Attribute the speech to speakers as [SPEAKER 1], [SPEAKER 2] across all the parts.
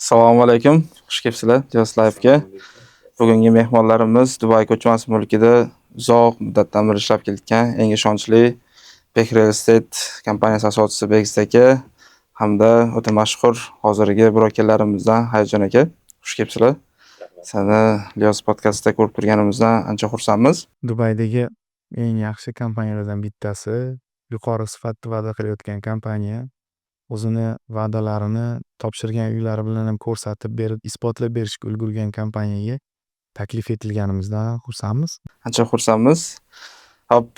[SPEAKER 1] Assalomu alaykum. Xush kelibsizlar Dios Live'ga. Bugungi mehmonlarimiz Dubay ko'chmas mulkida uzoq muddatdan beri ishlab kelayotgan eng ishonchli Bek Real Estate kompaniyasi asoschisi Begiz aka hamda o'ta mashhur hozirgi brokerlarimizdan Hayajon aka. Xush kelibsizlar. Seni Dios podkastida ko'rib turganimizdan ancha xursandmiz.
[SPEAKER 2] Dubaydagi eng yaxshi kompaniyalardan bittasi, yuqori sifatda va'da qilayotgan kompaniya, o'zini va'dalarini topshirgan uylari bilan ham ko'rsatib berib, isbotlab berishga ulgurgan kompaniyaga taklif etilganimizdan xursandmiz.
[SPEAKER 1] Ancha xursandmiz. Hop,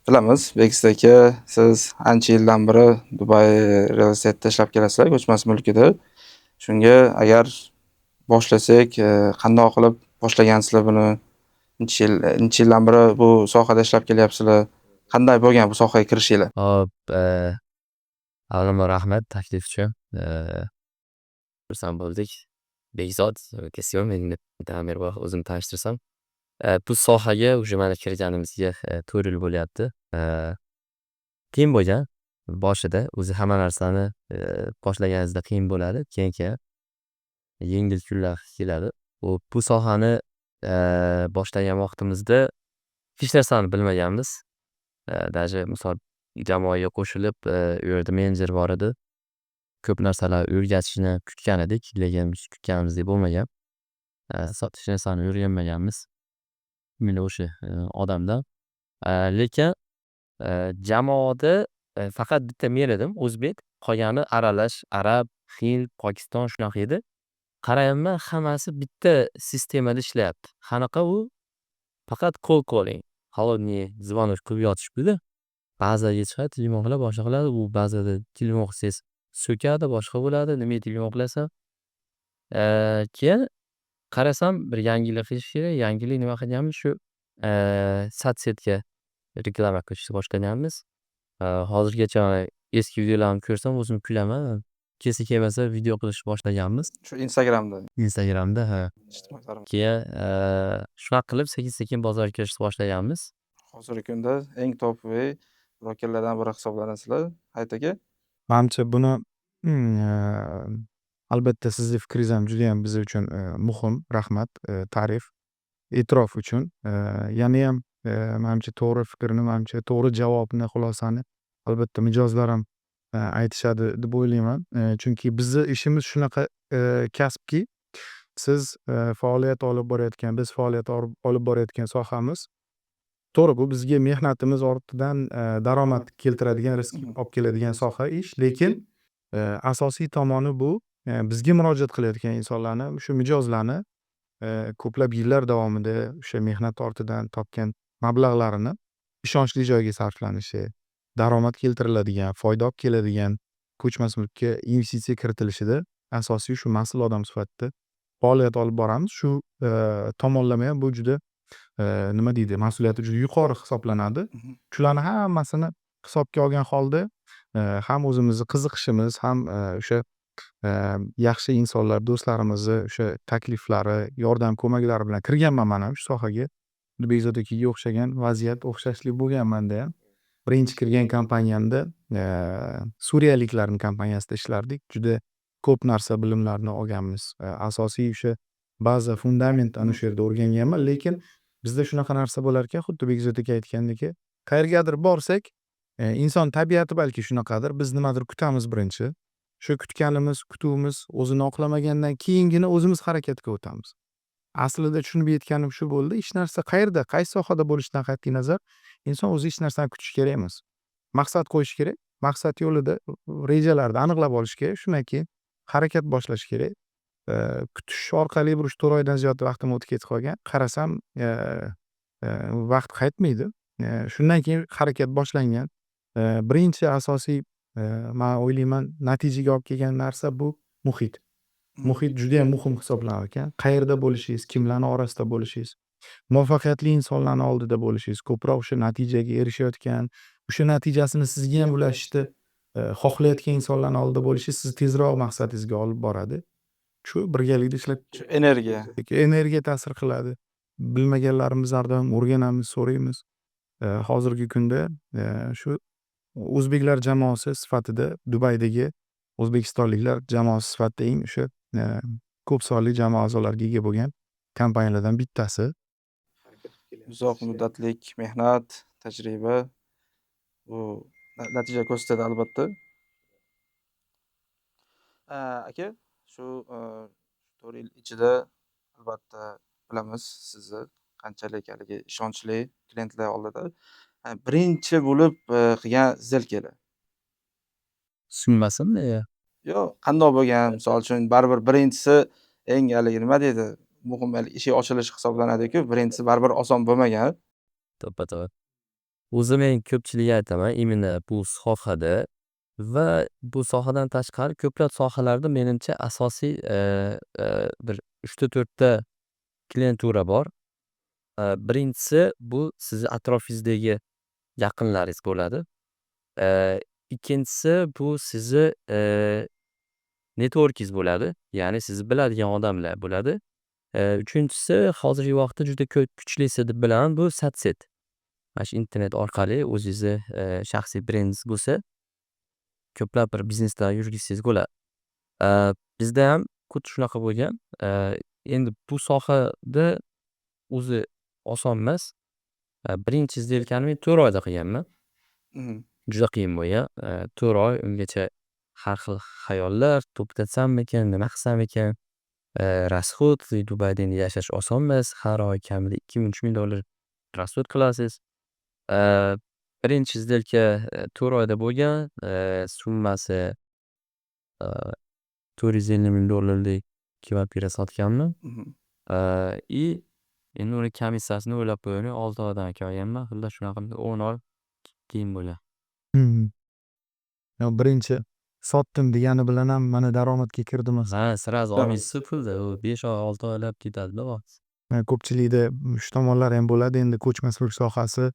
[SPEAKER 1] bilamiz Begiz aka, siz ancha yildan beri Dubay Real Estate'da ishlab kelasizlar, ko'chmas mulkida. Shunga agar boshlasak, qandoq qilib boshlagansizlar buni? Necha yildan beri bu sohada ishlab kelyapsizlar? Qanday bo'lgan bu sohaga kirishinglar?
[SPEAKER 3] Hop, avvalambor rahmat taklif uchun. Xursand bo'ldik. Bekzod Kesyon, men Tamirboy o'zimni tanishtirsam. Bu sohaga уже mana kirganimizga 4 yil bo'lyapti. Qiyin bo'lgan boshida, o'zi hamma narsani boshlaganingizda qiyin bo'ladi, keyin yengil kunlar keladi. Bu sohani boshlagan vaqtimizda hech narsani bilmaganmiz. Даже misol jamoaga qo'shilib, u yerda menejer bor edi. Ko'p narsalar o'rgatishni kutgan edik, lekin biz kutganimizdek bo'lmagan. Sotish narsani o'rganmaganmiz. Mana o'sha odamdan. Lekin jamoada faqat bitta men edim, o'zbek, qolgani aralash, arab, hind, Pokiston shunaqa edi. Qarayapman, hammasi bitta sistemada ishlayapti. Qanaqa u? Faqat cold calling, холодный звонок qilib yotishibdi-da. Ba'zilarga chiqadi, telefon qiladi, boshqa qiladi. U ba'zida telefon qilsangiz so'kadi, boshqa bo'ladi. Nimaga telefon qilasan? Keyin qarasam, bir yangilik qilish kerak. Yangilik nima qilganmiz? Shu satsetga reklama qilishni boshlaganmiz. Hozirgacha eski videolarimni ko'rsam o'zim kulaman. Kelsa video qilishni boshlaganmiz.
[SPEAKER 1] Shu Instagramda.
[SPEAKER 3] Instagramda, ha.
[SPEAKER 1] ijtimoiy tarmoq.
[SPEAKER 3] Keyin shunaqa qilib sekin-sekin bozorga kirishni boshlaganmiz.
[SPEAKER 1] Hozirgi kunda eng top brokerlardan biri hisoblanasizlar, Hayat aka.
[SPEAKER 2] Menimcha buni albatta sizni fikringiz ham juda ham biz uchun muhim. Rahmat, ta'rif, e'tirof uchun. Yana ham menimcha to'g'ri fikrni, menimcha to'g'ri javobni, xulosani albatta mijozlar ham aytishadi deb o'ylayman. Chunki bizni ishimiz shunaqa kasbki, siz faoliyat olib borayotgan, biz faoliyat olib borayotgan sohamiz, to'g'ri, bu bizga mehnatimiz ortidan daromad keltiradigan, rizq olib keladigan soha ish, lekin asosiy tomoni bu bizga murojaat qilayotgan insonlarni, shu mijozlarni ko'plab yillar davomida o'sha mehnat ortidan topgan mablag'larini ishonchli joyga sarflanishi, daromad keltiriladigan, foyda olib keladigan ko'chmas mulkka investitsiya kiritilishida asosiy shu mas'ul odam sifatida faoliyat olib boramiz. Shu tomonlama ham bu juda nima deydi, mas'uliyati juda yuqori hisoblanadi. Shularni hammasini hisobga olgan holda ham o'zimizni qiziqishimiz, ham o'sha yaxshi insonlar, do'stlarimizni o'sha takliflari, yordam ko'maklari bilan kirganman men ham shu sohaga. Bekzod akaga o'xshagan vaziyat, o'xshashlik bo'lgan menda ham. Birinchi kirgan kompaniyamda suriyaliklarning kompaniyasida ishlardik. Juda ko'p narsa bilimlarni olganmiz. Asosiy o'sha baza, fundament ana shu yerda o'rganganman, lekin bizda shunaqa narsa bo'lar ekan, xuddi Bekzod aka aytgandek, qayergadir borsak, inson tabiati balki shunaqadir, biz nimadir kutamiz birinchi. Shu kutganimiz, kutuvimiz o'zini oqlamagandan keyingina o'zimiz harakatga o'tamiz. Aslida tushunib yetganim shu bo'ldi. Hech narsa qayerda, qaysi sohada bo'lishidan qat'iy nazar, inson o'zi hech narsani kutish kerak emas. Maqsad qo'yish kerak. Maqsad yo'lida rejalarni aniqlab olish kerak. Shundan keyin harakat boshlash kerak. Kutish orqali bir 3-4 oydan ziyod vaqtim o'tib ketib qolgan. Qarasam, vaqt qaytmaydi. Shundan keyin harakat boshlangan. Birinchi asosiy men o'ylayman, natijaga olib kelgan narsa bu muhit. Muhit juda ham muhim hisoblanar ekan. Qayerda bo'lishingiz, kimlarning orasida bo'lishingiz, muvaffaqiyatli insonlarning oldida bo'lishingiz, ko'proq o'sha natijaga erishayotgan, o'sha natijasini sizga ham ulashishni xohlayotgan insonlarning oldida bo'lishingiz sizni tezroq maqsadingizga olib boradi. Shu birgalikda ishlab
[SPEAKER 1] Shu energiya
[SPEAKER 2] ta'sir qiladi. Bilmaganlarimizdan o'rganamiz, so'raymiz. Hozirgi kunda shu o'zbeklar jamoasi sifatida Dubaydagi o'zbekistonliklar jamoasi sifatida eng o'sha ko'p sonli jamoa a'zolariga ega bo'lgan kompaniyalardan bittasi.
[SPEAKER 1] Uzoq muddatlik mehnat, tajriba bu natija ko'rsatadi albatta. Aka, shu 4 yil ichida albatta bilamiz sizni qanchalik haligi ishonchli klientlar oldida birinchi bo'lib qilgan zilkeli.
[SPEAKER 3] Tushunmasimmi?
[SPEAKER 1] Yo'q, qandoq bo'lgan? Misol uchun baribir birinchisi eng haligi nima deydi, muhim eshik ochilishi hisoblanadi-ku, birinchisi baribir oson bo'lmagan.
[SPEAKER 3] To'ppa-to'g'ri. O'zi men ko'pchilikka aytaman, imенно bu sohada va bu sohadan tashqari ko'plab sohalarda menimcha asosiy bir 3 ta 4 ta klientura bor. Birinchisi bu sizni atrofingizdagi yaqinlaringiz bo'ladi. Ikkinchisi bu sizni networkingiz bo'ladi. Ya'ni sizni biladigan odamlar bo'ladi. Uchinchisi hozirgi vaqtda juda kuchlisi deb bilaman bu satset. Mana shu internet orqali o'zingizni shaxsiy brendingiz bo'lsa, ko'plab bir bizneslar yurgizsangiz bo'ladi. Bizda ham xuddi shunaqa bo'lgan. Endi bu sohada o'zi oson emas. Birinchi сделкani men 4 oyda qilganman. Juda qiyin bo'lgan. 4 oy ungacha har xil xayollar, to'xtasammikan, nima qilsamikan, расход, Dubayda endi yashash oson emas. Har oy kamida $2000-3000 расход qilasiz. Birinchi сделка 4 oyda bo'lgan. Summasi $450,000lik kvartira sotganman. И endi uni komissiyasini o'ylab qo'ying, 6 oydan keyin olganman. Xullas shunaqa 10 oy keyin bo'lgan.
[SPEAKER 2] Birinchi sotdim degani bilan ham mana daromadga kirdimi?
[SPEAKER 3] Sразу olmaysiz pulni. U 5 oy, 6 oylab ketadi-da.
[SPEAKER 2] Ko'pchilikda shu tomonlar ham bo'ladi. Endi ko'chmas mulk sohasi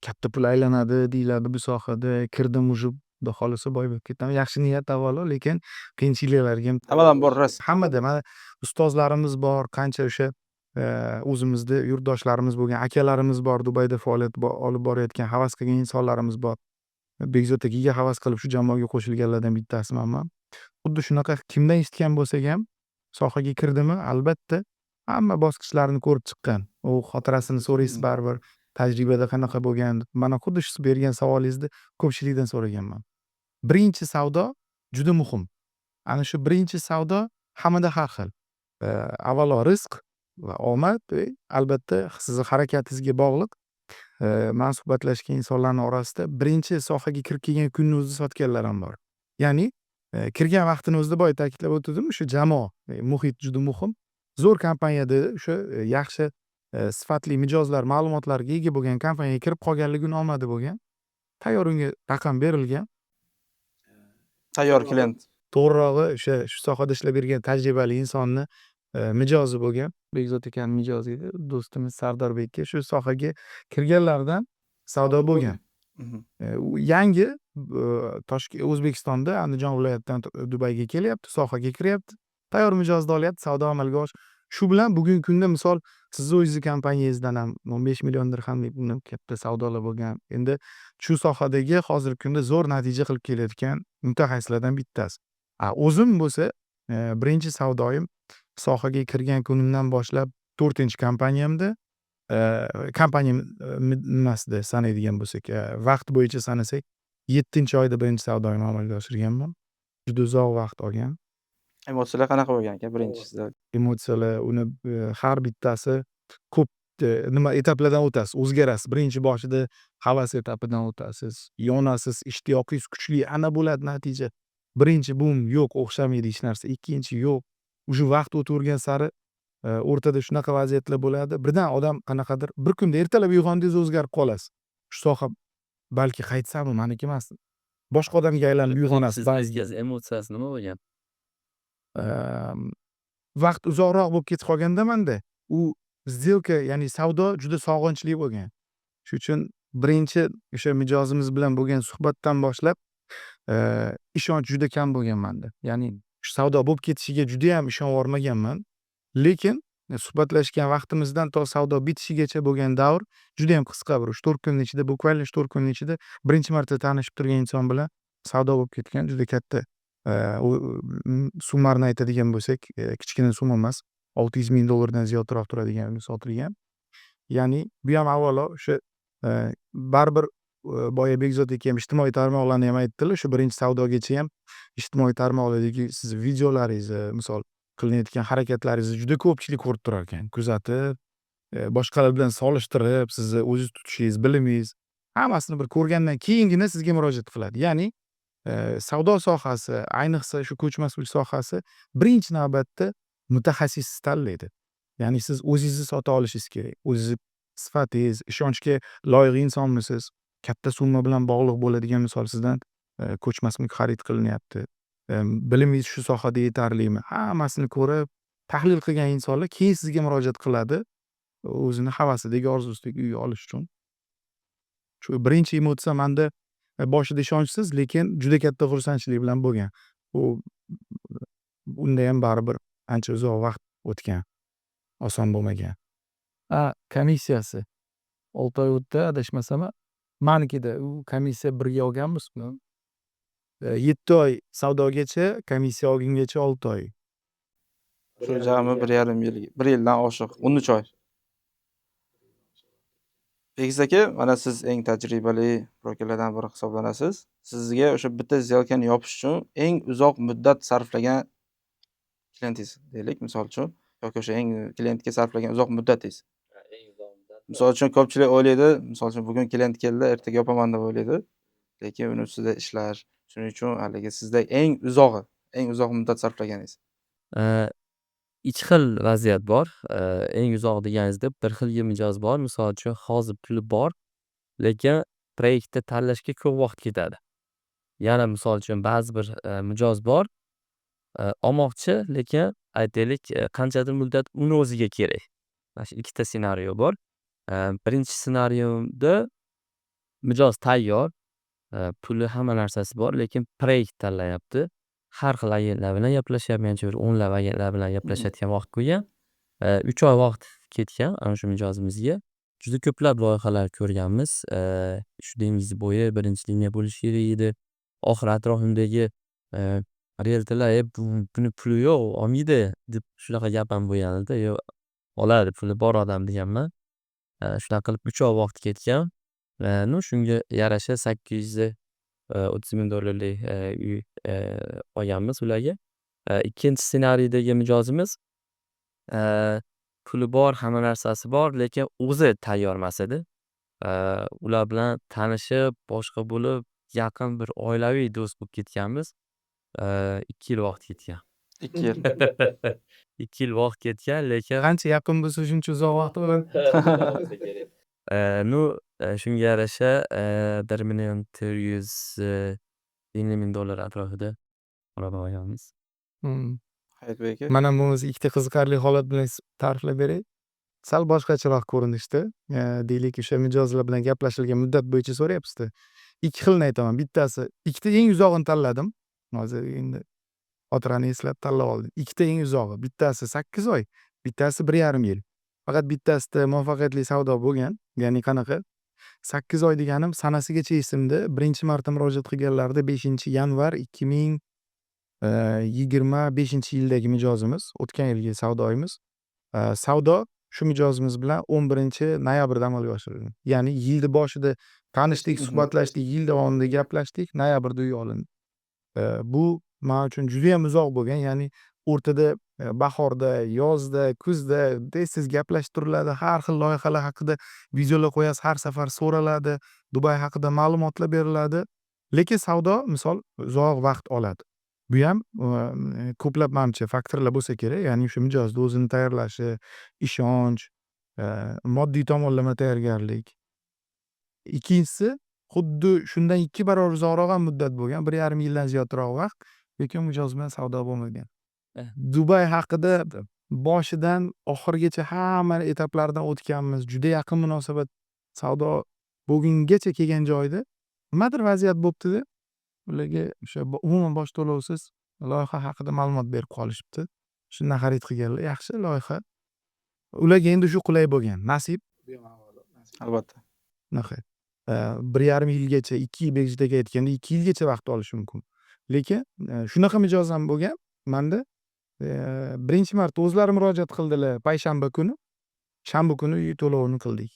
[SPEAKER 2] katta pul aylanadi deyiladi bu sohada. Kirdim уже xudo xolisa boy bo'lib ketaman. Yaxshi niyat avvalo, lekin qiyinchiliklarga ham
[SPEAKER 1] Hammadan bor rost.
[SPEAKER 2] hammada mana ustozlarimiz bor, qancha o'sha o'zimizda yurtdoshlarimiz bo'lgan akalarimiz bor, Dubayda faoliyat olib borayotgan havas qilgan insonlarimiz bor. Bekzod akaga havas qilib shu jamoaga qo'shilganlardan bittasiman. Xuddi shunaqa kimdan eshitgan bo'lsak ham sohaga kirdimi, albatta hamma bosqichlarini ko'rib chiqqan. U xotirasini so'raysiz baribir, tajribada qanaqa bo'lgan. Mana xuddi shu bergan savolingizni ko'pchilikdan so'raganman. Birinchi savdo juda muhim. Ana shu birinchi savdo hammada har xil. Avvalo rizq va omad, albatta sizni harakatingizga bog'liq. Men suhbatlashgan insonlarning orasida birinchi sohaga kirib kelgan kunni o'zida sotganlar ham bor. Ya'ni kirgan vaqtini o'zida boya ta'kidlab o'tdim, shu jamoa, muhit juda muhim. Zo'r kompaniyada o'sha yaxshi sifatli mijozlar, ma'lumotlarga ega bo'lgan kompaniyaga kirib qolganligi omadi bo'lgan. Tayyor unga raqam berilgan.
[SPEAKER 1] Tayyor klient.
[SPEAKER 2] To'g'rirog'i o'sha shu sohada ishlab yurgan tajribali insonni mijozi bo'lgan. Bekzod akaning mijozi edi. Do'stimiz Sardorbekka shu sohaga kirganlardan savdo bo'lgan. Yangi O'zbekistonda Andijon viloyatidan Dubayga kelyapti, sohaga kiryapti. Tayyor mijozni olyapti, savdo amalga osh. Shu bilan bugungi kunda misol sizni o'zingizni kompaniyangizdan ham 15 million dirhamlik katta savdolar bo'lgan. Endi shu sohadagi hozirgi kunda zo'r natija qilib kelayotgan mutaxassislardan bittasi. O'zim bo'lsa birinchi savdoyim sohaga kirgan kunimdan boshlab 4-kompaniyamda kompaniya nimasida sanaydigan bo'lsak, vaqt bo'yicha sanasak 7-oyda birinchi savdoyimni amalga oshirganman. Juda uzoq vaqt olgan.
[SPEAKER 1] Emotsiyalar qanaqa bo'lgan aka birinchisida?
[SPEAKER 2] Emotsiyalar uni har bittasi ko'p nima etaplardan o'tasiz, o'zgarasiz. Birinchi boshida havas etapidan o'tasiz, yonasiz, ishtiyoqingiz kuchli, ana bo'ladi natija. Birinchi bum yo'q, o'xshamaydi hech narsa. Ikkinchi yo'q. O'sha vaqt o'tavergan sari o'rtada shunaqa vaziyatlar bo'ladi. Birdan odam qanaqadir bir kunda ertalab uyg'ondingiz o'zgarib qolasiz. Shu soha balki qaytsami, meniki emas. Boshqa odamga aylanib uyg'onasiz.
[SPEAKER 3] Sizga emotsiyasi nima bo'lgan?
[SPEAKER 2] Vaqt uzoqroq bo'lib ketib qolganda menda u сделка, ya'ni savdo juda sog'inchli bo'lgan. Shuning uchun birinchi o'sha mijozimiz bilan bo'lgan suhbatdan boshlab ishonch juda kam bo'lgan menda. Ya'ni shu savdo bo'lib ketishiga juda ham ishonib olmaganman. Lekin suhbatlashgan vaqtimizdan to savdo bitishigacha bo'lgan davr juda ham qisqa, bir 3-4 kunning ichida, bukvalniy 3-4 kunning ichida birinchi marta tanishib turgan inson bilan savdo bo'lib ketgan juda katta U summani aytadigan bo'lsak, kichkina summa emas. $600,000 ziyodroq turadigan sotilgan. Ya'ni bu ham avvalo o'sha baribir boya Bekzod aka ham ijtimoiy tarmoqlarni ham aytdilar. Shu birinchi savdogacha ham ijtimoiy tarmoqlardagi siz videolaringizni, misol qilinayotgan harakatlaringizni juda ko'pchilik ko'rib turar ekan, kuzatib, boshqalar bilan solishtirib, sizni o'ziz tutishingiz, bilimingiz hammasini bir ko'rgandan keyingina sizga murojaat qiladi. Ya'ni savdo sohasi, ayniqsa shu ko'chmas mulk sohasi birinchi navbatda mutaxassisni tanlaydi. Ya'ni siz o'zingizni sota olishingiz kerak. O'zingiz sifatingiz, ishonchga loyiq insonmisiz? Katta summa bilan bog'liq bo'ladigan, misol sizdan ko'chmas mulk xarid qilinyapti. Bilimingiz shu sohada yetarlimi? Hammasini ko'rib, tahlil qilgan insonlar keyin sizga murojaat qiladi. O'zini havasidagi, orzusidagi uyni olish uchun. Shu birinchi emotsiya menda boshida ishonchsiz, lekin juda katta xursandchilik bilan bo'lgan. Unda ham baribir ancha uzoq vaqt o'tgan. Oson bo'lmagan.
[SPEAKER 4] Komissiyasi 6 oy o'tdi adashmasam. Menikida u komissiya birga olganmizmi?
[SPEAKER 2] 7 oy savdogacha, komissiya olgungacha 6 oy.
[SPEAKER 1] Shu jami 1,5 yil, 1 yildan oshiq, 13 oy. Begiz aka, mana siz eng tajribali brokerlardan biri hisoblanasiz. Sizga o'sha bitta сделкani yopish uchun eng uzoq muddat sarflagan klientingiz deylik, misol uchun, yoki o'sha eng klientga sarflagan uzoq muddatingiz. Misol uchun ko'pchilik o'ylaydi, misol uchun bugun klient keldi, ertaga yopaman deb o'ylaydi. Lekin uni ustida ishlar, shuning uchun haligi sizda eng uzoq muddat sarflaganingiz.
[SPEAKER 3] Ikki xil vaziyat bor. Eng uzoq deganingizda bir xil mijoz bor. Misol uchun hozir puli bor, lekin proyektni tanlashga ko'p vaqt ketadi. Yana misol uchun ba'zi bir mijoz bor, olmoqchi, lekin aytaylik qanchadir muddat uni o'ziga kerak. Mana shu ikkita ssenariyo bor. Birinchi ssenariyda mijoz tayyor, puli hamma narsasi bor, lekin proyekt tanlayapti. Har xil agentlar bilan gaplashyapman, 10lab agentlar bilan gaplashayotgan vaqt qo'ygan. 3 oy vaqt ketgan ana shu mijozimizga. Juda ko'plab loyihalar ko'rganmiz. Shu dengiz bo'yi birinchi liniya bo'lishi kerak edi. Oxiri atrofimdagi realtorlar buni puli yo'q, olmaydi deb shunaqa gap ham bo'lgan edi. Yo'q, oladi, puli bor odam deganman. Shunaqa qilib 3 oy vaqt ketgan. Shunga yarasha $830,000lik uy olganmiz ularga. Ikkinchi ssenariydagi mijozimiz puli bor, hamma narsasi bor, lekin o'zi tayyor emas edi. Ular bilan tanishib, boshqa bo'lib, yaqin bir oilaviy do'st bo'lib ketganmiz. 2 yil vaqt ketgan.
[SPEAKER 1] 2 yil.
[SPEAKER 3] 2 yil vaqt ketgan, lekin
[SPEAKER 2] Qancha yaqin bo'lsa shuncha uzoq vaqt bo'ladi.
[SPEAKER 3] shunga yarasha $1,450,000 atrofida g'alaba olganmiz.
[SPEAKER 1] Hayotbek aka.
[SPEAKER 2] Mana bu o'zi ikkita qiziqarli holat bilan ta'riflab beray. Sal boshqacharoq ko'rinishda. Deylik, o'sha mijozlar bilan gaplashilgan muddat bo'yicha so'rayapsiz-da. Ikki xilni aytaman. Bittasi, ikkita eng uzog'ini tanladim. Hozir endi xotirani eslab tanlab oldim. Ikkita eng uzog'i. Bittasi 8 oy, bittasi 1,5 yil. Faqat bittasida muvaffaqiyatli savdo bo'lgan. Ya'ni qanaqa? 8 oy deganim sanasigacha esimda. Birinchi marta murojaat qilganlarida 5-yanvar 2025-yildagi mijozimiz, o'tgan yilgi savdoyimiz. Savdo shu mijozimiz bilan 11-noyabrda amalga oshirilgan. Ya'ni yilni boshida tanishdik, suhbatlashdik, yil davomida gaplashdik, noyabrda uy olindi. Bu men uchun juda ham uzoq bo'lgan. Ya'ni o'rtada bahorda, yozda, kuzda tez gaplashib turiladi. Har xil loyihalar haqida videolar qo'yasiz, har safar so'raladi, Dubay haqida ma'lumotlar beriladi. Lekin savdo misol uzoq vaqt oladi. Bu ham ko'plab menimcha faktorlar bo'lsa kerak. Ya'ni o'sha mijozni o'zini tayyorlashi, ishonch, moddiy tomonlama tayyorgarlik. Ikkinchisi, xuddi shundan 2 barobar uzoqroq ham muddat bo'lgan, 1,5 yildan ziyodroq vaqt, lekin mijoz bilan savdo bo'lmagan. Dubay haqida boshidan oxirigacha hamma etaplardan o'tganmiz. Juda yaqin munosabat savdo bo'lgungacha kelgan joyda nimadir vaziyat bo'libdi-da. Ularga o'sha umuman bosh to'lovsiz loyiha haqida ma'lumot berib qolishibdi. Shundan xarid qilganlar. Yaxshi loyiha. Ularga endi shu qulay bo'lgan. Nasib.
[SPEAKER 1] Albatta.
[SPEAKER 2] Nahot. 1,5 yilgacha, 2 yil Bekzod aka aytganda 2 yilgacha vaqt olishi mumkin. Lekin shunaqa mijoz ham bo'lgan. Manda birinchi marta o'zlari murojaat qildilar payshanba kuni. Shanba kuni uy to'lovini qildik.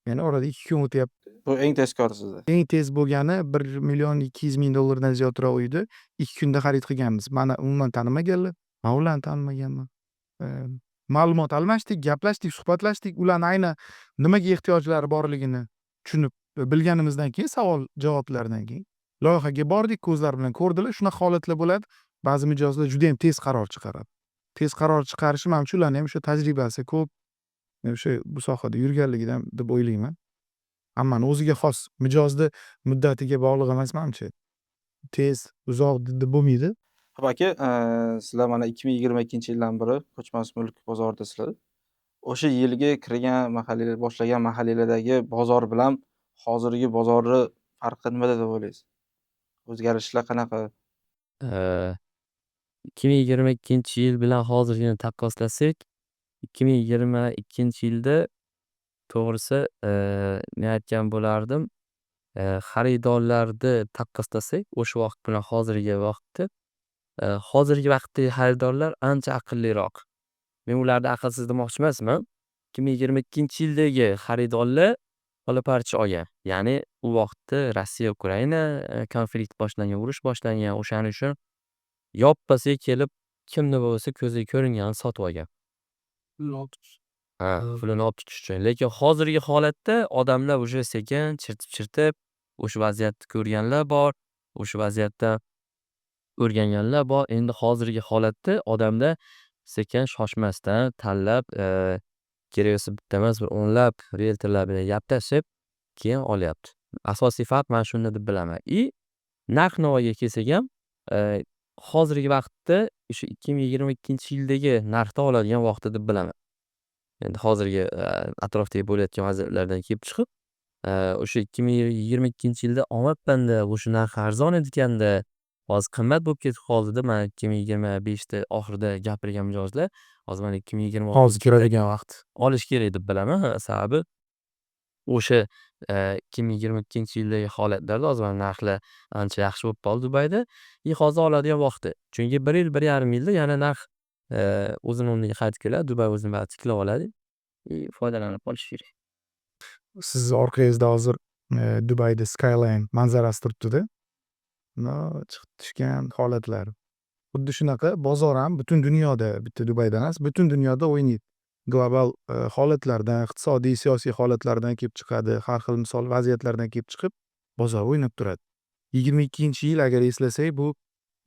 [SPEAKER 2] Ya'ni orada 2 kun o'tyapti.
[SPEAKER 1] Bu eng tezkor sizda.
[SPEAKER 2] Eng tez bo'lgani 1.200.000 dollardan ziyodroq uyni 2 kunda xarid qilganmiz. Mani umuman tanimaganlar, men ularni tanimaganman. Ma'lumot almashdik, gaplashdik, suhbatlashdik. Ularning aynan nimaga ehtiyojlari borligini tushunib bilganimizdan keyin savol-javoblardan keyin loyihaga bordik, ko'zlar bilan ko'rdilar. Shunaqa holatlar bo'ladi. Ba'zi mijozlar juda ham tez qaror chiqaradi. Tez qaror chiqarishi manimcha ularning ham o'sha tajribasi ko'p, o'sha bu sohada yurganligidan deb o'ylayman. Hammani o'ziga xos mijozni muddatiga bog'liq emas manimcha. Tez, uzoq deb bo'lmaydi.
[SPEAKER 1] Ho'p aka, sizlar mana 2022-yildan beri ko'chmas mulk bozoridasizlar. O'sha yilgi kirgan mahallalar, boshlagan mahallalardagi bozor bilan hozirgi bozorni farqi nimada deb o'ylaysiz? O'zgarishlar qanaqa?
[SPEAKER 3] 2022-yil bilan hozirgini taqqoslasak, 2022-yilda to'g'risi men aytgan bo'lardim, xaridorlarni taqqoslasak, o'sha vaqt bilan hozirgi vaqtda, hozirgi vaqtdagi xaridorlar ancha aqlliroq. Men ularni aqlsiz demoqchi emasman. 2022-yildagi xaridorlar olaparcha olgan. Ya'ni u vaqtda Rossiya-Ukraina konflikt boshlangan, urush boshlangan. O'shaning uchun yoppasiga kelib, kimni bo'lsa ko'ziga ko'ringanini sotib olgan. Pulini olib tutish uchun. Lekin hozirgi holatda odamlar уже sekin chirtib o'sha vaziyatni ko'rganlar bor, o'sha vaziyatdan o'rganganlar bor. Endi hozirgi holatda odamlar sekin shoshmasdan tanlab, kerak bo'lsa bitta emas, bir o'nlab realtorlar bilan gaplashib, keyin olyapti. Asosiy farq mana shunda deb bilaman. Narx-navoga kelsak ham, hozirgi vaqtda o'sha 2022-yildagi narxda oladigan vaqti deb bilaman. Endi hozirgi atrofdagi bo'layotgan vaziyatlardan kelib chiqib, o'sha 2022-yilda omadbanda o'sha narx arzon ekan-da, hozir qimmat bo'lib ketib qoldi-da. Mana 2025da oxirida gapirgan mijozlar, hozir mana 2026
[SPEAKER 2] Hozir kiradigan vaqt.
[SPEAKER 3] olish kerak deb bilaman. Sababi o'sha 2022-yildagi holatlarda hozir mana narxlar ancha yaxshi bo'lib qoldi Dubayda. Hozir oladigan vaqti. Chunki 1 yil, 1,5 yilda yana narx o'zini o'rniga qaytib keladi. Dubay o'zini baribir tiklab oladi. Foydalanib qolish kerak.
[SPEAKER 2] Sizni orqangizda hozir Dubayda skyline manzarasi turibdi-da. Chiqib tushgan holatlar. Xuddi shunaqa bozor ham butun dunyoda, bitta Dubayda emas, butun dunyoda o'ynaydi. Global holatlardan, iqtisodiy, siyosiy holatlardan kelib chiqadi, har xil misol vaziyatlardan kelib chiqib, bozor o'ynab turadi. 22-yil agar eslasak, bu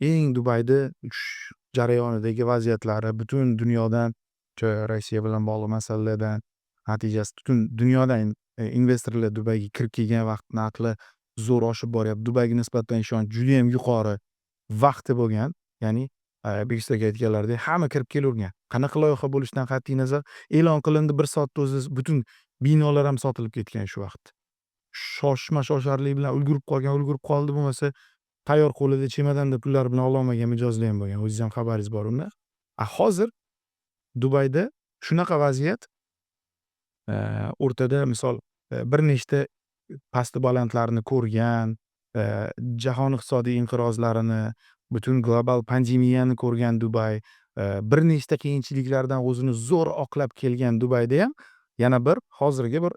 [SPEAKER 2] eng Dubayda uchish jarayonidagi vaziyatlari butun dunyodan, Rossiya bilan bog'liq masalalardan, natijasi butun dunyodan investorlar Dubayga kirib kelgan vaqt narxlar zo'r oshib boryapti. Dubayga nisbatan ishonch juda ham yuqori vaqti bo'lgan. Ya'ni Bekistonga aytganlaridek hamma kirib kelavergan. Qanaqa loyiha bo'lishidan qat'iy nazar e'lon qilindi, 1 soatda o'zi butun binolar ham sotilib ketgan shu vaqt. Shosharlik bilan ulgurib qoldi, bo'lmasa tayyor qo'lida chemadanda pullar bilan ololmagan mijozlar ham bo'lgan. O'zingiz ham xabaringiz bor undan. Hozir Dubayda shunaqa vaziyat, o'rtada misol bir nechta pasti balandlarni ko'rgan, jahon iqtisodiy inqirozlarini, butun global pandemiyani ko'rgan Dubay, bir nechta qiyinchiliklardan o'zini zo'r oqlab kelgan Dubayda ham yana bir hozirgi bir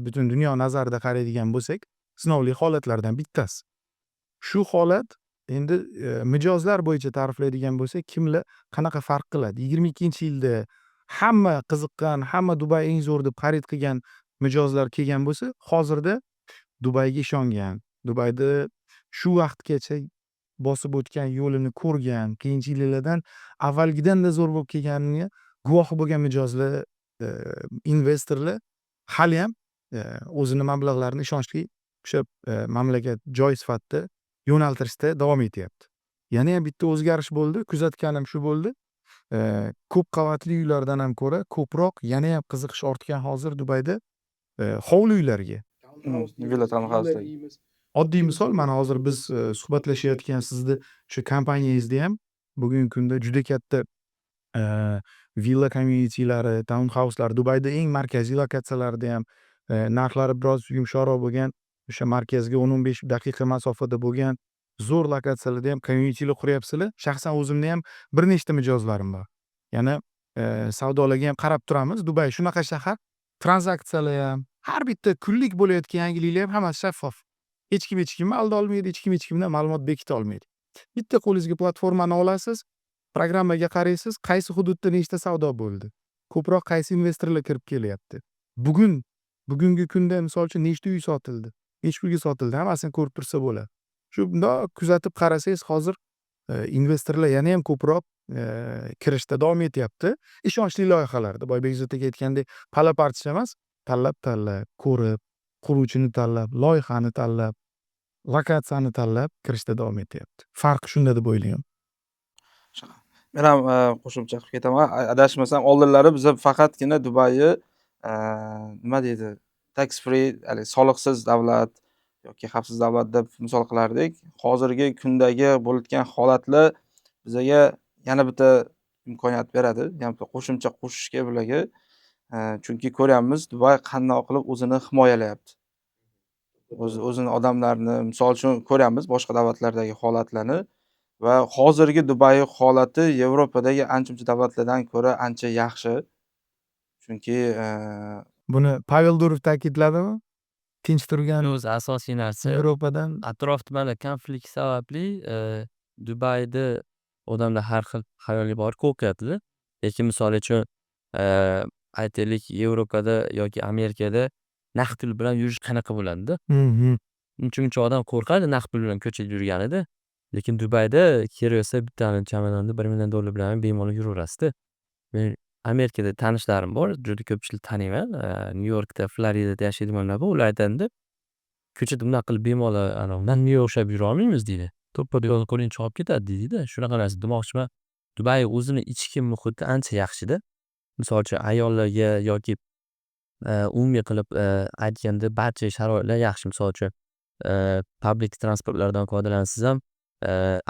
[SPEAKER 2] butun dunyo nazarida qaraydigan bo'lsak, sinovli holatlardan bittasi. Shu holat endi mijozlar bo'yicha ta'riflaydigan bo'lsak, kimlar qanaqa farq qiladi? 22-yilda hamma qiziqqan, hamma Dubay eng zo'r deb xarid qilgan mijozlar kelgan bo'lsa, hozirda Dubayga ishongan, Dubayda shu vaqtgacha bosib o'tgan yo'lini ko'rgan, qiyinchiliklardan avvalgidanda zo'r bo'lib kelganiga guvohi bo'lgan mijozlar, investorlar hali ham o'zini mablag'larini ishonchli o'sha mamlakat joy sifatida yo'naltirishda davom etyapti. Yana ham bitta o'zgarish bo'ldi, kuzatganim shu bo'ldi. Ko'p qavatli uylardan ham ko'ra ko'proq yana ham qiziqish ortgan hozir Dubayda hovli uylarga.
[SPEAKER 1] Villa townhouse'lar.
[SPEAKER 2] Oddiy misol, mana hozir biz suhbatlashayotgan sizni shu kompaniyangizda ham bugungi kunda juda katta villa communitylari, townhouse'lar Dubayda eng markaziy lokatsiyalarda ham narxlari biroz yumshoqroq bo'lgan, o'sha markazga 10-15 daqiqa masofada bo'lgan zo'r lokatsiyalarda ham community'lar quryapsizlar. Shaxsan o'zimda ham bir nechta mijozlarim bor. Yana savdolarga ham qarab turamiz. Dubay shunaqa shahar. Tranzaksiyalar ham, har bitta kunlik bo'layotgan yangiliklar ham hammasi shaffof. Hech kimni alda olmaydi, hech kimdan ma'lumot bekita olmaydi. Bitta qo'lingizga platformani olasiz, programmaga qaraysiz, qaysi hududda nechta savdo bo'ldi. Ko'proq qaysi investorlar kirib kelyapti. Bugungi kunda misol uchun nechta uy sotildi, nechta uyga sotildi, hammasini ko'rib tursa bo'ladi. Shu bundoq kuzatib qarasangiz hozir investorlar yana ham ko'proq kirishda davom etyapti. Ishonchli loyihalarda, boya Bekzod aka aytgandek, pala-partish emas, tanlab, ko'rib, quruvchini tanlab, loyihani tanlab, lokatsiyani tanlab kirishda davom etyapti. Farqi shunda deb o'ylayman.
[SPEAKER 1] Men ham qo'shimcha qilib ketaman. Adashmasam oldinlari biza faqatgina Dubayni nima deydi, tax free, ya'ni soliqsiz davlat yoki xavfsiz davlat deb misol qilardik. Hozirgi kundagi bo'layotgan holatlar bizaga yana bitta imkoniyat beradi, yana bitta qo'shimcha qo'shishga bularga. Chunki ko'ryapmiz, Dubay qandoq qilib o'zini himoyalayapti. O'zini odamlarini, misol uchun ko'ryapmiz boshqa davlatlardagi holatlarni va hozirgi Dubay holati Yevropadagi ancha-muncha davlatlardan ko'ra ancha yaxshi. Chunki
[SPEAKER 2] Buni Pavel Durov ta'kidladimi? Tinch turgan
[SPEAKER 3] O'zi asosiy narsa
[SPEAKER 2] Yevropadan
[SPEAKER 3] atrofda mana konflikt sababli Dubayda odamlar har xil xayolga borib qo'rqyapti. Lekin misol uchun aytaylik Yevropada yoki Amerikada naqd pul bilan yurish qanaqa bo'ladi-da? Uncha odam qo'rqadi naqd pul bilan ko'chada yurganida. Lekin Dubayda kiraversa bittani chamadonda $1 million bilan bemalol yuraverasiz-da. Men Amerikada tanishlarim bor, juda ko'pchilik taniyman. Nyu-Yorkda, Floridada yashaydiganlar bor. Ular aytadi, ko'chada bunaqa qilib bemalol Londonga o'xshab yura olmaymiz deydi. To'ppada yo'l qo'lini chopib ketadi deydi-da. Shunaqa narsa demoqchiman. Dubay o'zini ichki muhiti ancha yaxshi-da. Misol uchun ayollarga yoki umumiy qilib aytganda barcha sharoitlar yaxshi. Misol uchun public transportlardan foydalansangiz ham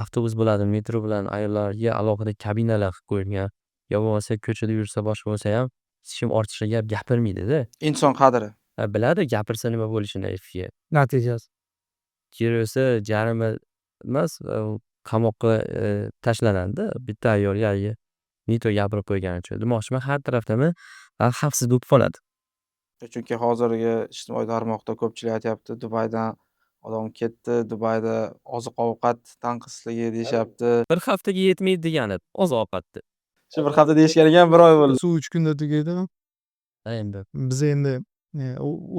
[SPEAKER 3] avtobus bo'ladi, metro bilan ayollarga alohida kabinalar qilib qo'yilgan. Yo bo'lmasa ko'chada yursa boshqa bo'lsa ham hech kim ortiqcha gap gapirmaydi-da.
[SPEAKER 1] inson qadri.
[SPEAKER 3] Biladi gapirsa nima bo'lishini ertaga.
[SPEAKER 4] Natijasi.
[SPEAKER 3] Kiraversa jarima emas, qamoqqa tashlanadi-da. Bitta ayolga mito gapirib qo'ygani uchun. Demoqchiman, har tarafdan xavfsiz bo'lib qoladi.
[SPEAKER 1] Chunki hozirgi ijtimoiy tarmoqda ko'pchilik aytyapti, Dubaydan odam ketdi, Dubayda oziq-ovqat tanqisligi deyishyapti.
[SPEAKER 3] Bir haftaga yetmaydi degani oziq-ovqatni.
[SPEAKER 1] Shu bir hafta deyishganiga ham 1 oy bo'ldi.
[SPEAKER 2] suv 3 kunda tugaydi.
[SPEAKER 3] Endi
[SPEAKER 2] Biz endi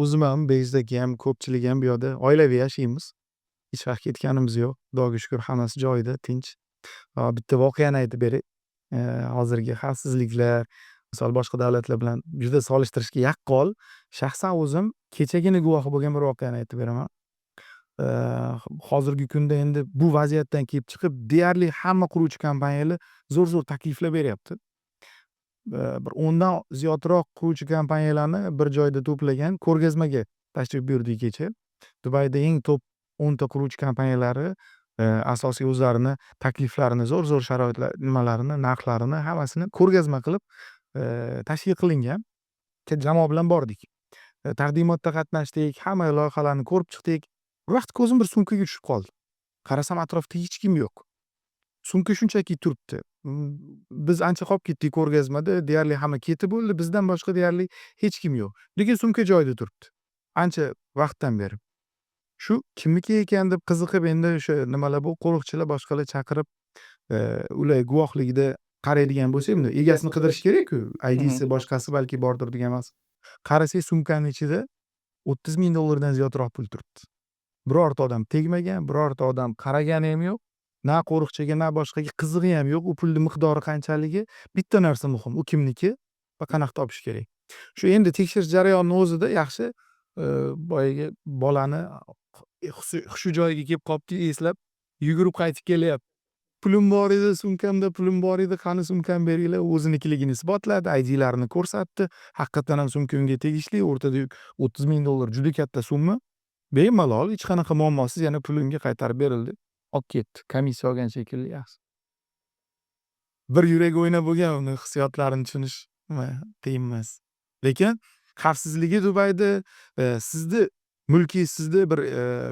[SPEAKER 2] o'zim ham Bekzod ham ko'pchilik ham bu yerda oilaviy yashaymiz. Hech vaqt ketganimiz yo'q. Xudoga shukr, hammasi joyida, tinch. Bitta voqeani aytib beray. Hozirgi xavfsizliklar, misol boshqa davlatlar bilan juda solishtirishga yaqqol. Shaxsan o'zim kechagina guvohi bo'lgan bir voqeani aytib beraman. Hozirgi kunda endi bu vaziyatdan kelib chiqib, deyarli hamma quruvchi kompaniyalar zo'r takliflar beryapti. Bir 10 dan ziyodroq quruvchi kompaniyalarni bir joyda to'plagan ko'rgazmaga tashrif buyurdik kecha. Dubayda eng top 10 ta quruvchi kompaniyalari asosiy o'zlarini takliflarini, zo'r sharoitlar, nimalarini, narxlarini hammasini ko'rgazma qilib tashkil qilingan. Jamoa bilan bordik. Taqdimotda qatnashdik, hamma loyihalarni ko'rib chiqdik. Bir vaqt ko'zim bir sumkaga tushib qoldi. Qarasam atrofda hech kim yo'q. Sumka shunchaki turibdi. Biz ancha qolib ketdik ko'rgazmada, deyarli hamma ketib bo'ldi, bizdan boshqa deyarli hech kim yo'q. Lekin sumka joyida turibdi. Ancha vaqtdan beri. Shu kimniki ekan deb qiziqib endi o'sha nimalar bu qo'riqchilar boshqalar chaqirib, ular guvohligida qaraydigan bo'lsa, endi egasini qidirish kerak-ku. ID'si boshqasi balki bordir degan emas. Qarasangiz sumkaning ichida $30 ming dan ziyodroq pul turibdi. Birorta odam tegmagan, birorta odam qaragani ham yo'q. Na qo'riqchiga, na boshqaga qizig'i ham yo'q. U pulning miqdori qanchaligi. Bitta narsa muhim, u kimniki va qanaqa topish kerak. Shu endi tekshirish jarayonining o'zida yaxshi boyagi bolani shu joyiga kelib qolibdi, eslab yugurib qaytib kelyapti. Pulim bor edi, sumkamda pulim bor edi, qani sumkamni beringlar. O'zinikiligini isbotladi, ID'larini ko'rsatdi. Haqiqatan ham sumka unga tegishli. O'rtada $30 ming juda katta summa. Bemalol hech qanaqa muammosiz yana pulimga qaytarib berildi. Olib ketdi. Komissiya olgan shekilli yaxshi. Bir yurak o'ynab bo'lgan, uni hissiyotlarini tushunish qiyin emas. Lekin xavfsizligi Dubayda sizni mulkingiz, sizda bir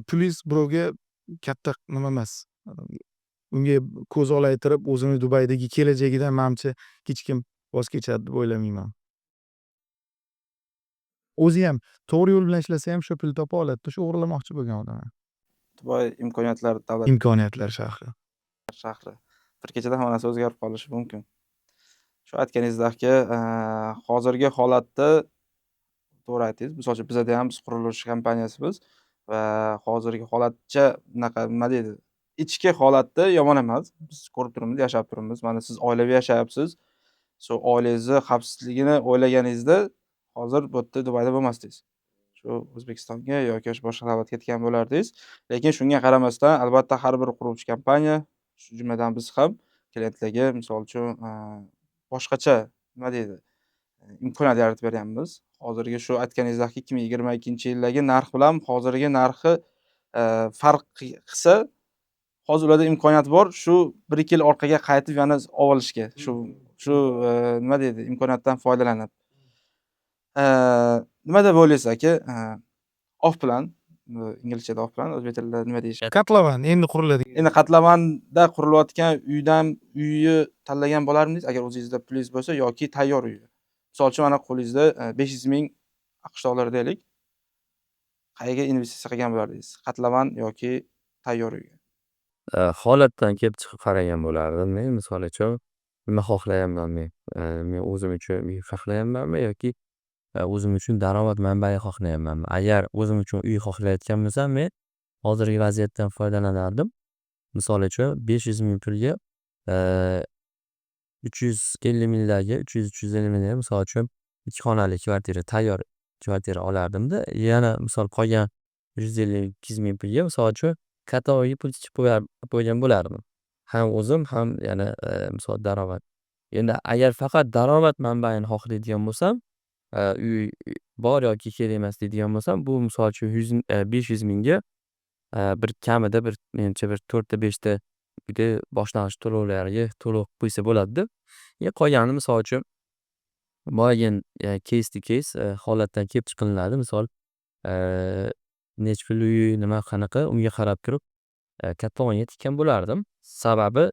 [SPEAKER 2] pulingiz birovga katta nima emas. Unga ko'z olaytirib o'zini Dubaydagi kelajagidan menimcha hech kim voz kechadi deb o'ylamayman. O'zi ham to'g'ri yo'l bilan ishlasa ham shu pul topa oladi. Shu o'g'irlamoqchi bo'lgan odam.
[SPEAKER 1] Dubai imkoniyatlar davlat
[SPEAKER 2] Imkoniyatlar shahri.
[SPEAKER 1] shahri. Bir kechada hamma narsa o'zgarib qolishi mumkin. Shu aytganingizdek, hozirgi holatda to'g'ri aytdingiz. Misol uchun bizada ham biz qurilish kompaniyasimiz va hozirgi holatcha bunaqa nima deydi, ichki holatda yomon emas. Biz ko'rib turibmiz, yashab turibmiz. Mana siz oilaviy yashayapsiz. Shu oilangizni xavfsizligini o'ylaganingizda hozir bu yerda Dubayda bo'lmasdingiz. Shu O'zbekistonga yoki boshqa davlatga ketgan bo'lardingiz. Lekin shunga qaramasdan albatta har bir quruvchi kompaniya, shu jumladan biz ham klientlarga misol uchun boshqacha nima deydi, imkoniyat yaratib beryapmiz. Hozirgi shu aytganingizdek 2022-yildagi narx bilan hozirgi narxi farq qilsa, hozir ularda imkoniyat bor, shu 1-2 yil orqaga qaytib yana olishga. Shu nima deydi, imkoniyatdan foydalanib. Nima deb o'ylaysiz aka? Off plan, inglizchada off plan, o'zbek tilida nima deyishadi?
[SPEAKER 2] Qatlavan endi quriladi.
[SPEAKER 1] Endi qatlamanda qurilayotgan uyni tanlagan bo'lardingiz agar o'zingizda pulingiz bo'lsa yoki tayyor uyni. Misol uchun mana qo'lingizda 500 ming AQSh dollari deylik. Qayerga investitsiya qilgan bo'lardingiz? Qatlaman yoki tayyor uyga?
[SPEAKER 3] Holatdan kelib chiqib qaragan bo'lardim men. Misol uchun nima xohlayapman men? Men o'zim uchun uy xohlayapmanmi yoki o'zim uchun daromad manbai xohlayapmanmi? Agar o'zim uchun uy xohlayotgan bo'lsam, men hozirgi vaziyatdan foydalanardim. Misol uchun 500 ming pulga 350 mingdagi 300-350 mingdagi misol uchun 2 xonali kvartira, tayyor kvartira olardimda. Yana misol qolgan 150-200 ming pulga misol uchun katta uyga pul tikib qo'ygan bo'lardim. Ham o'zim ham yana misol daromad. Endi agar faqat daromad manbaini xohlaydigan bo'lsam, uy bor yoki kerak emas deydigan bo'lsam, bu misol uchun 500 mingga bir kamida menimcha bir 4 ta 5 ta uyda boshlang'ich to'lovlariga to'lov qo'ysa bo'ladi-da. Qolgani misol uchun boyagin case to case holatdan kelib chiqilinadi. Misol nechi pul uy, nima qanaqa unga qarab turib kattalonga tikkan bo'lardim. Sababi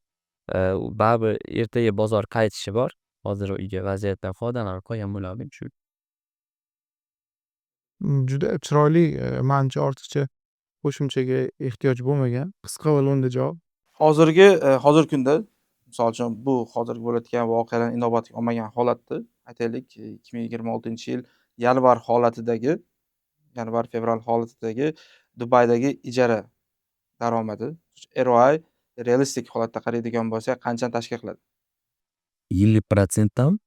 [SPEAKER 3] baribir ertaga bozor qaytishi bor. Hozir uyga vaziyatdan foydalanib qolgan bo'lardim shu.
[SPEAKER 2] Juda chiroyli, menimcha ortiqcha qo'shimchaga ehtiyoj bo'lmagan. Qisqa va lo'nda javob.
[SPEAKER 1] Hozirgi kunda misol uchun bu hozirgi bo'layotgan voqealarni inobatga olmagan holatda aytaylik 2026-yil yanvar-fevral holatidagi Dubaydagi ijara daromadi ROI realistik holatda qaraydigan bo'lsak qanchani tashkil qiladi?
[SPEAKER 3] 50%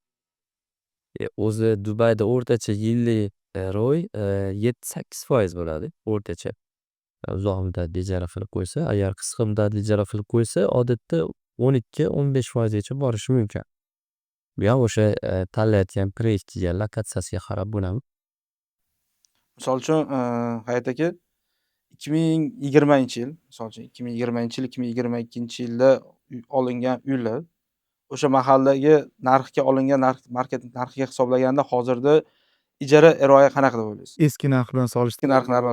[SPEAKER 3] o'zi Dubayda o'rtacha yillik ROI 7-8% bo'ladi o'rtacha. Uzoq muddatli ijara qilib qo'ysa, agar qisqa muddatli ijara qilib qo'ysa, odatda 12-15% gacha borishi mumkin. Bu ham o'sha tanlayotgan proyektga, lokatsiyasiga qarab bo'ladi.
[SPEAKER 1] Misol uchun Hayot aka 2020-yil, misol uchun 2020-yil, 2022-yilda olingan uylar o'sha mahalladagi narxga olingan market narxiga hisoblaganda hozirda ijara ROI qanaqa deb o'ylaysiz?
[SPEAKER 2] Eski narx bilan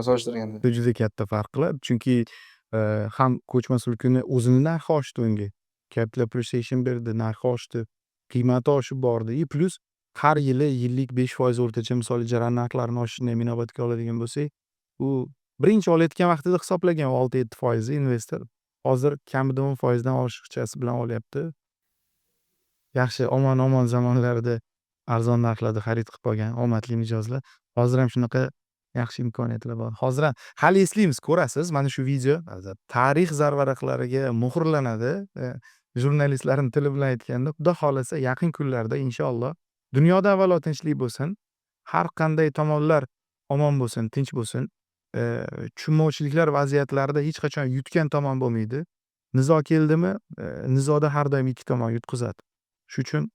[SPEAKER 1] solishtirganda.
[SPEAKER 2] Juda katta farq qiladi. Chunki ham ko'chmas mulkini o'zini narxi oshdi unga. Capital appreciation berdi, narxi oshdi, qiymati oshib bordi. Plus har yili yillik 5% o'rtacha misol ijara narxlarini oshishini ham inobatga oladigan bo'lsak, u birinchi olayotgan vaqtida hisoblagan 6-7% investor. Hozir kamida 10% dan oshiqchasi bilan olyapti. Yaxshi omon zamonlarda arzon narxlarda xarid qilib qolgan omadli mijozlar. Hozir ham shunaqa yaxshi imkoniyatlar bor. Hozir ham hali eslaymiz, ko'rasiz, mana shu video tarix zarvaraqlariga muhrlanadi. Jurnalistlarning tili bilan aytganda, Xudo xolasa yaqin kunlarda inshaalloh dunyoda avvalo tinchlik bo'lsin, har qanday tomonlar omon bo'lsin, tinch bo'lsin. Tushunmovchiliklar vaziyatlarida hech qachon yutgan tomon bo'lmaydi. Nizo keldimi, nizoda har doim ikki tomon yutqizadi. Shu uchun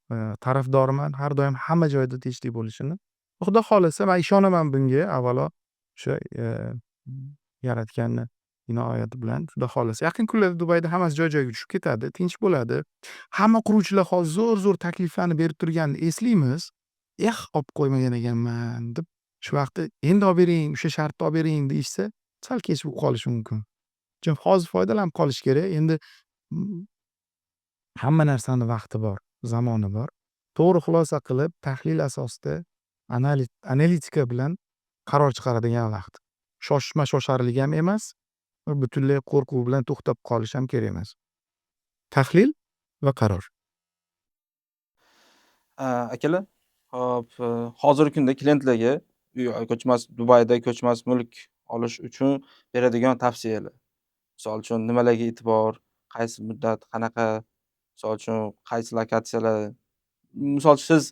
[SPEAKER 2] tarafdorman har doim hamma joyda tinchlik bo'lishini. Xudo xolasa men ishonaman bunga, avvalo o'sha yaratganni inoyati bilan. Xudo xolasa yaqin kunlarda Dubayda hammasi joy-joyiga tushib ketadi, tinch bo'ladi. Hamma quruvchilar hozir zo'r takliflarni berib turganini eslaymiz. Olib qo'ymagan ekanman deb shu vaqtda endi olib bering, o'sha shartni olib bering deyishsa, sal kech bo'lib qolishi mumkin. uchun hozir foydalanib qolish kerak. Endi mm, hamma narsani vaqti bor, zamoni bor. To'g'ri xulosa qilib, tahlil asosida analitika bilan qaror chiqaradigan vaqt. Shoshma-shosharlik ham emas, butunlay qo'rquv bilan to'xtab qolish ham kerak emas. Tahlil va qaror.
[SPEAKER 1] Akalar, hop, hozirgi kunda klientlarga ko'chmas Dubayda ko'chmas mulk olish uchun beradigan tavsiyalar. Misol uchun nimalarga e'tibor, qaysi muddat, qanaqa, misol uchun qaysi lokatsiyalar. Misol uchun siz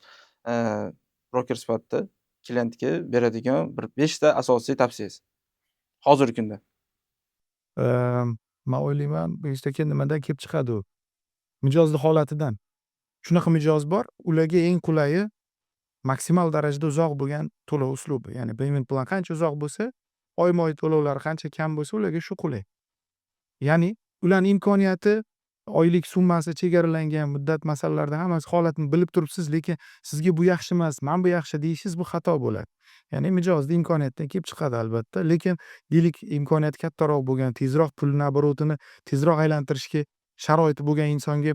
[SPEAKER 1] broker sifatida klientga beradigan bir 5 ta asosiy tavsiyangiz hozirgi kunda.
[SPEAKER 2] Men o'ylayman, bu ishda nimadan kelib chiqadi u? Mijozning holatidan. Shunaqa mijoz bor, ularga eng qulayi maksimal darajada uzoq bo'lgan to'lov uslubi. Ya'ni payment plan qancha uzoq bo'lsa, oyma-oy to'lovlari qancha kam bo'lsa, ularga shu qulay. Ya'ni ularning imkoniyati, oylik summasi chegaralangan muddat masalalarida hammasi holatini bilib turibsiz, lekin sizga bu yaxshi emas, men bu yaxshi deyishingiz bu xato bo'ladi. Ya'ni mijozning imkoniyatidan kelib chiqadi albatta, lekin deylik imkoniyati kattaroq bo'lgan, tezroq pulni оборотini tezroq aylantirishga sharoiti bo'lgan insonga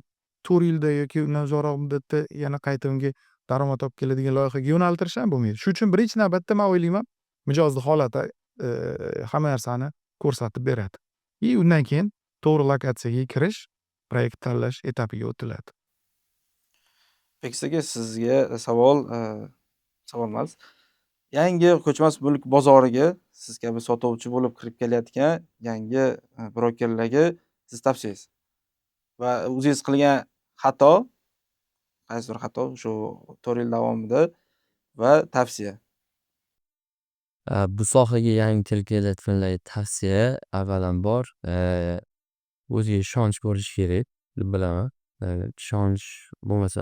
[SPEAKER 2] 4 yilda yoki undan uzoqroq muddatda yana qayta unga daromad olib keladigan loyihaga yo'naltirish ham bo'lmaydi. Shuning uchun birinchi navbatda men o'ylayman, mijozning holati hamma narsani ko'rsatib beradi. Undan keyin to'g'ri lokatsiyaga kirish, proyekt tanlash etapiga o'tiladi.
[SPEAKER 1] Bekis aka, sizga savol emas. Yangi ko'chmas mulk bozoriga siz kabi sotuvchi bo'lib kirib kelayotgan yangi brokerlarga siz tavsiyangiz va o'zingiz qilgan xato, qaysidir xato shu 4 yil davomida va tavsiya.
[SPEAKER 3] Bu sohaga yangi kelib kelayotganlarga tavsiya avvalambor o'ziga ishonch bo'lishi kerak deb bilaman. Ishonch bo'lmasa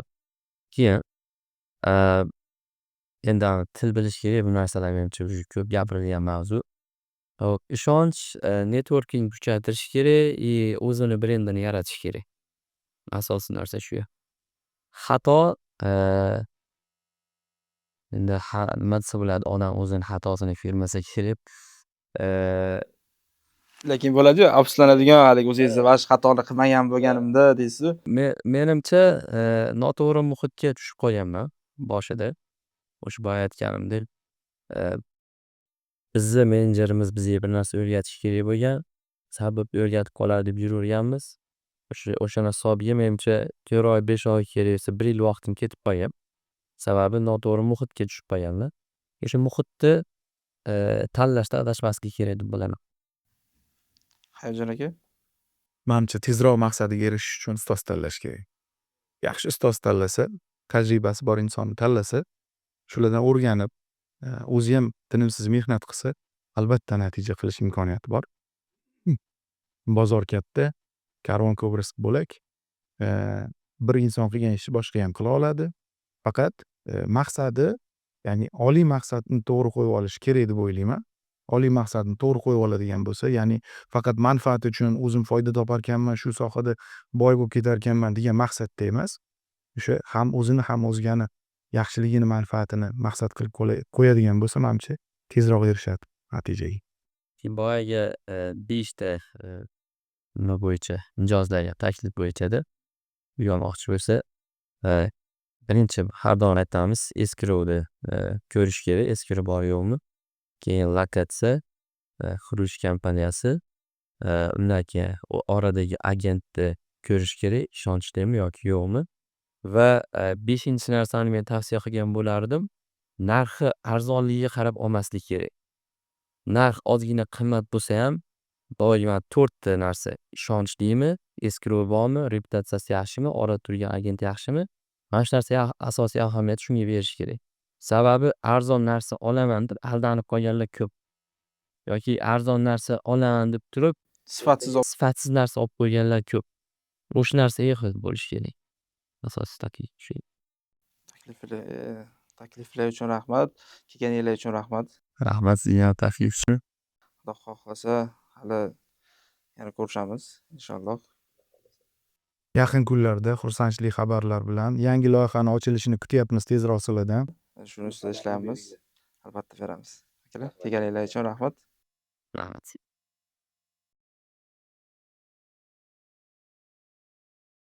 [SPEAKER 3] keyin endi til bilish kerak. Bu narsalar menimcha juda ko'p gapirilgan mavzu. Ishonch, networking kuchaytirish kerak, o'zini brendini yaratish kerak. Asosiy narsa shu. Xato endi nima desa bo'ladi, odam o'zini xatosini ko'rmasa kerak.
[SPEAKER 1] Lekin bo'ladi-yu, afsuslanadigan haligi o'zingiz vash xatoni qilmagan bo'lganimda deysiz-ku.
[SPEAKER 3] Menimcha noto'g'ri muhitga tushib qolganman boshida. O'sha boya aytganimdek, bizni menejerimiz bizga bir narsa o'rgatish kerak bo'lgan, sabab o'rgatib qolar deb yuraverganmiz. O'shani hisobiga menimcha 4 oy, 5 oy keraksa 1 yil vaqtim ketib qolgan. Sababi noto'g'ri muhitga tushib qolganlar. O'sha muhitni tanlashda adashmaslik kerak deb bilaman.
[SPEAKER 1] Hayajon aka?
[SPEAKER 2] Menimcha tezroq maqsadiga erishish uchun ustoz tanlash kerak. Yaxshi ustoz tanlasa, tajribasi bor insonni tanlasa, shulardan o'rganib, o'zi ham tinimsiz mehnat qilsa, albatta natija qilish imkoniyati bor. Bozor katta, karvon ko'p bo'lak. Bir inson qilgan ishni boshqa ham qila oladi. Faqat maqsadi, ya'ni oliy maqsadni to'g'ri qo'yib olish kerak deb o'ylayman. Oliy maqsadni to'g'ri qo'yib oladigan bo'lsa, ya'ni faqat manfaat uchun o'zim foyda toparkanman, shu sohada boy bo'lib ketarkanman degan maqsadda emas. O'sha ham o'zini ham o'zgani yaxshiligini, manfaatini maqsad qilib qo'yadigan bo'lsa, menimcha tezroq erishadi natijaga.
[SPEAKER 3] Boyaga 5 ta nima bo'yicha mijozlarga taklif bo'yichada uyolmoqchi bo'lsa, birinchi har doim aytamiz, escrow'ni ko'rish kerak, escrow bor yo'qmi. Keyin lokatsiya, qurilish kompaniyasi, undan keyin oradagi agentni ko'rish kerak, ishonchlimi yoki yo'qmi. Va 5-inchi narsani men tavsiya qilgan bo'lardim, narxi arzonligiga qarab olmaslik kerak. Narx ozgina qimmat bo'lsa ham, doimo 4 ta narsa: ishonchlimi, escrow bormi, reputatsiyasi yaxshimi, orada turgan agent yaxshimi? Mana shu narsaga asosiy ahamiyat shunga berish kerak. Sababi arzon narsa olaman deb aldanib qolganlar ko'p. Yoki arzon narsa olaman deb turib, sifatsiz narsa olib qo'yganlar ko'p. O'sha narsaga ehtiyot bo'lish kerak. Asosiy taklif shu.
[SPEAKER 1] Takliflar uchun rahmat. Kelganinglar uchun rahmat.
[SPEAKER 3] Rahmat sizga ham taklif uchun.
[SPEAKER 1] Xudo xohlasa, hali yana ko'rishamiz inshaalloh.
[SPEAKER 2] Yaqin kunlarda xursandchilik xabarlar bilan yangi loyihani ochilishini kutyapmiz tezroq sizlardan.
[SPEAKER 1] Shuni ustida ishlayapmiz. Albatta beramiz. Akalar, kelganinglar uchun rahmat.
[SPEAKER 3] Rahmat.